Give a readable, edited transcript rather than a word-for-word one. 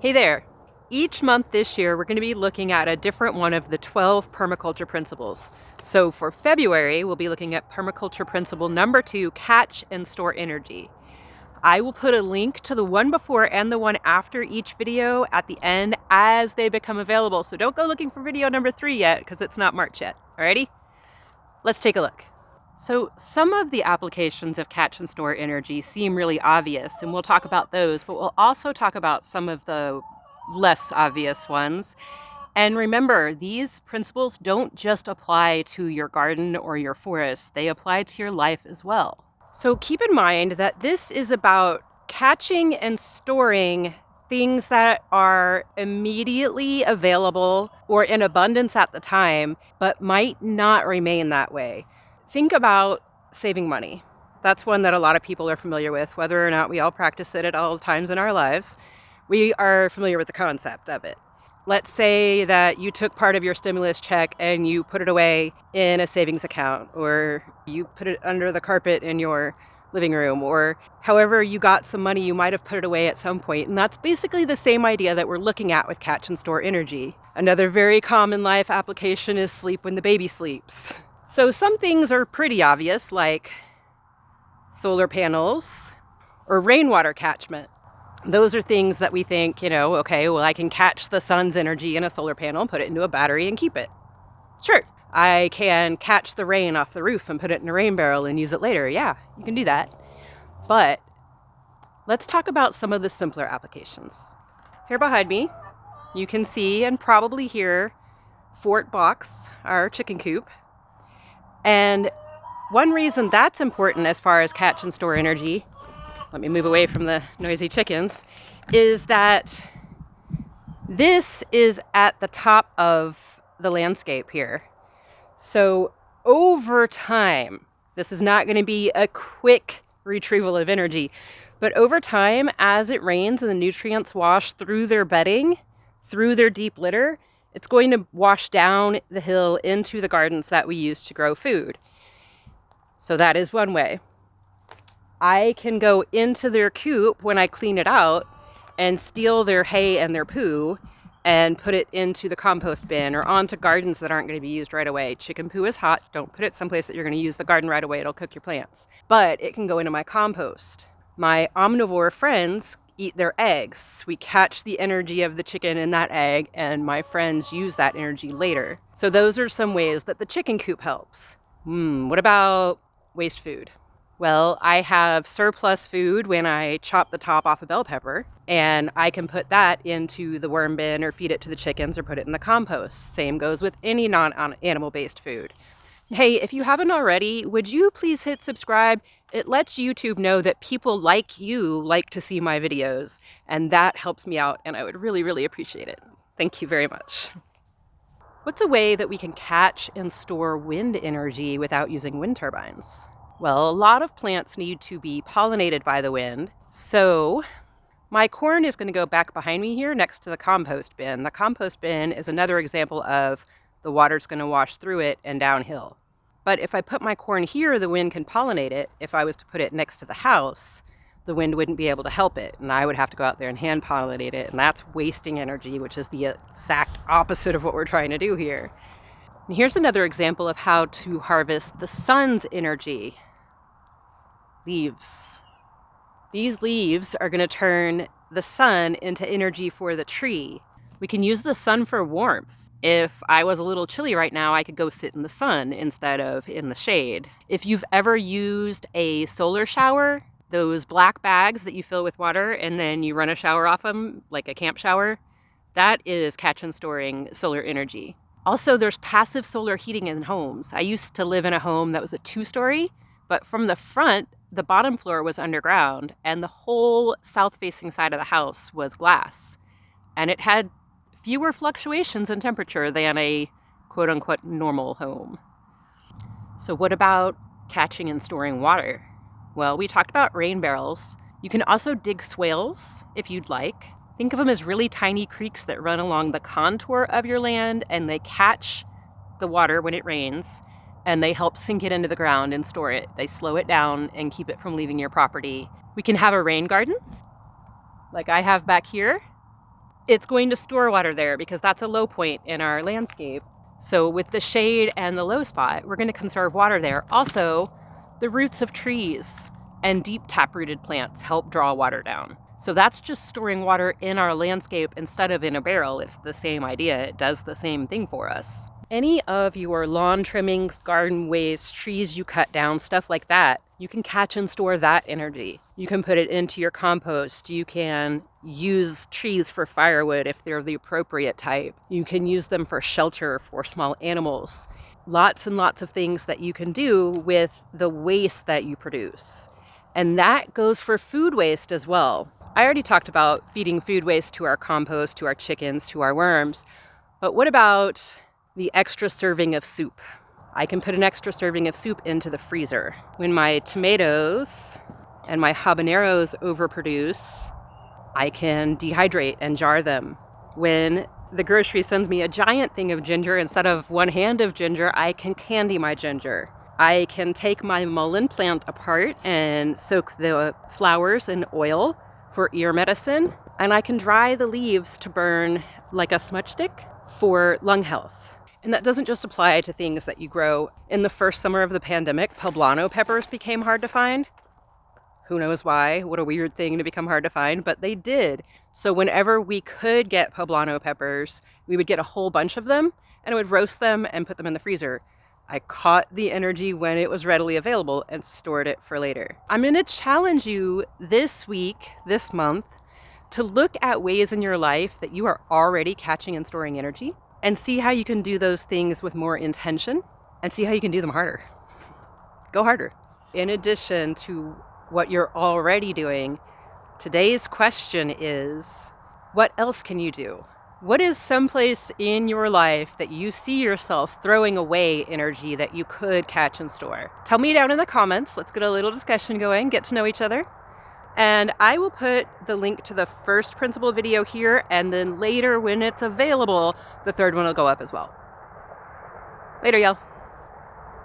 Hey there! Each month this year, we're going to be looking at a different one of the 12 permaculture principles. So for February, we'll be looking at permaculture principle number 2, catch and store energy. I will put a link to the one before and the one after each video at the end as they become available. So don't go looking for video number 3 yet, because it's not March yet. Alrighty? Let's take a look. So some of the applications of catch and store energy seem really obvious, and we'll talk about those, but we'll also talk about some of the less obvious ones. And remember, these principles don't just apply to your garden or your forest, they apply to your life as well. So keep in mind that this is about catching and storing things that are immediately available or in abundance at the time, but might not remain that way. Think about saving money. That's one that a lot of people are familiar with, whether or not we all practice it at all times in our lives. We are familiar with the concept of it. Let's say that you took part of your stimulus check and you put it away in a savings account, or you put it under the carpet in your living room, or however you got some money, you might have put it away at some point. And that's basically the same idea that we're looking at with catch and store energy. Another very common life application is sleep when the baby sleeps. So some things are pretty obvious, like solar panels or rainwater catchment. Those are things that we think, okay, well, I can catch the sun's energy in a solar panel, put it into a battery and keep it. Sure. I can catch the rain off the roof and put it in a rain barrel and use it later. Yeah, you can do that. But let's talk about some of the simpler applications. Here behind me, you can see and probably hear Fort Box, our chicken coop. And one reason that's important as far as catch and store energy, let me move away from the noisy chickens, is that this is at the top of the landscape here. So over time, this is not going to be a quick retrieval of energy, but over time, as it rains and the nutrients wash through their bedding, through their deep litter, it's going to wash down the hill into the gardens that we use to grow food. So that is one way. I can go into their coop when I clean it out and steal their hay and their poo and put it into the compost bin or onto gardens that aren't going to be used right away. Chicken poo is hot. Don't put it someplace that you're going to use the garden right away. It'll cook your plants. But it can go into my compost. My omnivore friends eat their eggs. We catch the energy of the chicken in that egg, and my friends use that energy later. So those are some ways that the chicken coop helps. What about waste food? Well, I have surplus food when I chop the top off a bell pepper, and I can put that into the worm bin or feed it to the chickens or put it in the compost. Same goes with any non-animal-based food. Hey, if you haven't already, would you please hit subscribe? It lets YouTube know that people like you like to see my videos, and that helps me out, and I would really, really appreciate it. Thank you very much. What's a way that we can catch and store wind energy without using wind turbines? Well, a lot of plants need to be pollinated by the wind, so my corn is going to go back behind me here next to the compost bin. The compost bin is another example of the water's going to wash through it and downhill. But if I put my corn here, the wind can pollinate it. If I was to put it next to the house, the wind wouldn't be able to help it, and I would have to go out there and hand pollinate it, and that's wasting energy, which is the exact opposite of what we're trying to do here. And here's another example of how to harvest the sun's energy. Leaves. These leaves are going to turn the sun into energy for the tree. We can use the sun for warmth. If I was a little chilly right now, I could go sit in the sun instead of in the shade. If you've ever used a solar shower, those black bags that you fill with water and then you run a shower off them, like a camp shower, that is catch and storing solar energy. Also, there's passive solar heating in homes. I used to live in a home that was a 2-story, but from the front, the bottom floor was underground and the whole south-facing side of the house was glass. And it had fewer fluctuations in temperature than a quote-unquote normal home. So what about catching and storing water? Well, we talked about rain barrels. You can also dig swales if you'd like. Think of them as really tiny creeks that run along the contour of your land, and they catch the water when it rains, and they help sink it into the ground and store it. They slow it down and keep it from leaving your property. We can have a rain garden, like I have back here. it's going to store water there because that's a low point in our landscape. So with the shade and the low spot, we're going to conserve water there. Also, the roots of trees and deep tap-rooted plants help draw water down. So that's just storing water in our landscape instead of in a barrel. It's the same idea. It does the same thing for us. Any of your lawn trimmings, garden waste, trees you cut down, stuff like that, you can catch and store that energy. You can put it into your compost. You can use trees for firewood if they're the appropriate type. You can use them for shelter for small animals. Lots and lots of things that you can do with the waste that you produce. And that goes for food waste as well. I already talked about feeding food waste to our compost, to our chickens, to our worms. But what about the extra serving of soup? I can put an extra serving of soup into the freezer. When my tomatoes and my habaneros overproduce, I can dehydrate and jar them. When the grocery sends me a giant thing of ginger, instead of one hand of ginger, I can candy my ginger. I can take my mullein plant apart and soak the flowers in oil for ear medicine, and I can dry the leaves to burn like a smudge stick for lung health. And that doesn't just apply to things that you grow. In the first summer of the pandemic, poblano peppers became hard to find. Who knows why? What a weird thing to become hard to find, but they did. So whenever we could get poblano peppers, we would get a whole bunch of them and I would roast them and put them in the freezer. I caught the energy when it was readily available and stored it for later. I'm going to challenge you this week, this month, to look at ways in your life that you are already catching and storing energy and see how you can do those things with more intention and see how you can do them harder. Go harder. In addition to what you're already doing, today's question is, what else can you do? What is someplace in your life that you see yourself throwing away energy that you could catch and store? Tell me down in the comments. Let's get a little discussion going, get to know each other. And I will put the link to the first principle video here, and then later when it's available, the third one will go up as well. Later, y'all.